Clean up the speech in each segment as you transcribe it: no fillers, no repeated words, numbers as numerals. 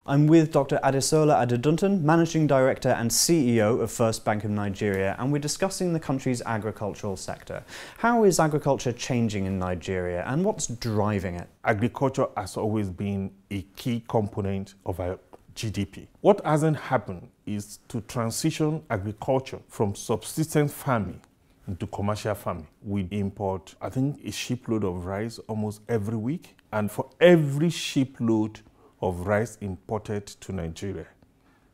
I'm with Dr. Adesola Adedunton, Managing Director and CEO of First Bank of Nigeria, and we're discussing the country's agricultural sector. How is agriculture changing in Nigeria and what's driving it? Agriculture has always been a key component of our GDP. What hasn't happened is to transition agriculture from subsistence farming into commercial farming. We import, I think, a shipload of rice almost every week, and for every shipload of rice imported to Nigeria,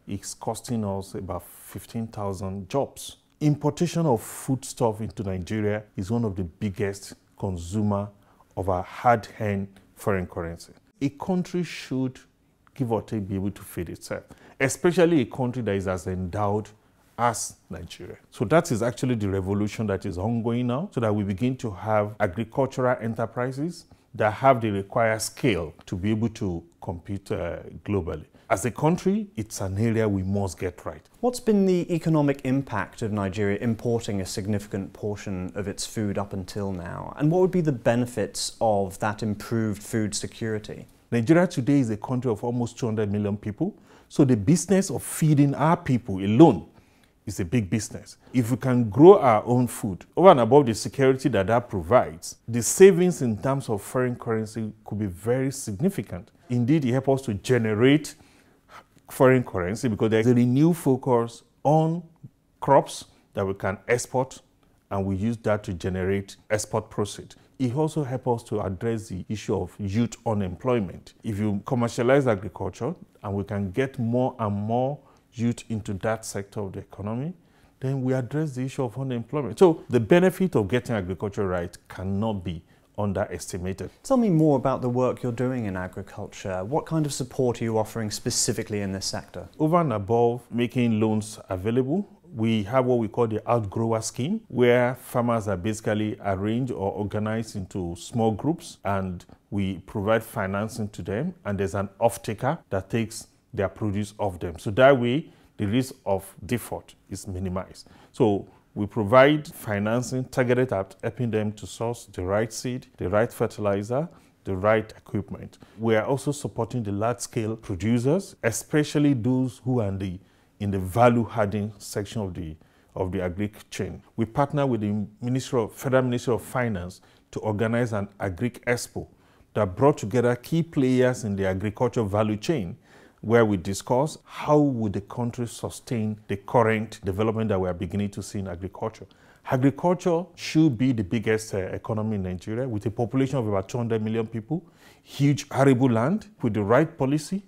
it's costing us about 15,000 jobs. Importation of foodstuff into Nigeria is one of the biggest consumer of our hard-earned foreign currency. A country should, give or take, be able to feed itself, especially a country that is as endowed as Nigeria. So that is actually the revolution that is ongoing now, so that we begin to have agricultural enterprises that have the required scale to be able to compete globally. As a country, it's an area we must get right. What's been the economic impact of Nigeria importing a significant portion of its food up until now? And what would be the benefits of that improved food security? Nigeria today is a country of almost 200 million people. So the business of feeding our people alone is a big business. If we can grow our own food, over and above the security that that provides, the savings in terms of foreign currency could be very significant. Indeed, it helps us to generate foreign currency because there's a renewed focus on crops that we can export, and we use that to generate export proceeds. It also helps us to address the issue of youth unemployment. If you commercialize agriculture and we can get more and more youth into that sector of the economy, then we address the issue of unemployment. So the benefit of getting agriculture right cannot be underestimated. Tell me more about the work you're doing in agriculture. What kind of support are you offering specifically in this sector? Over and above making loans available, we have what we call the outgrower scheme, where farmers are basically arranged or organized into small groups, and we provide financing to them, and there's an off-taker that takes their produce off them. So that way, the risk of default is minimized. So we provide financing targeted at helping them to source the right seed, the right fertilizer, the right equipment. We are also supporting the large-scale producers, especially those who are in the value-adding section of the agri chain. We partner with the Federal Ministry of Finance to organize an Agric Expo that brought together key players in the agriculture value chain, where we discuss how would the country sustain the current development that we are beginning to see in agriculture. Agriculture should be the biggest economy in Nigeria, with a population of about 200 million people, huge arable land. With the right policy,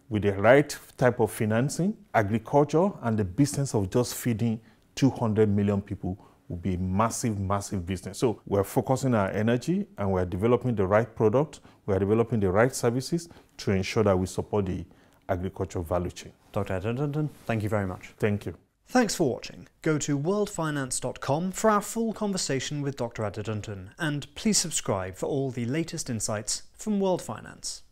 with the right type of financing, agriculture and the business of just feeding 200 million people will be a massive, massive business. So we're focusing our energy and we're developing the right product, we're developing the right services to ensure that we support the agricultural value chain. Dr. Adedunton, thank you very much. Thank you. Thanks for watching. Go to worldfinance.com for our full conversation with Dr. Adedunton, and please subscribe for all the latest insights from World Finance.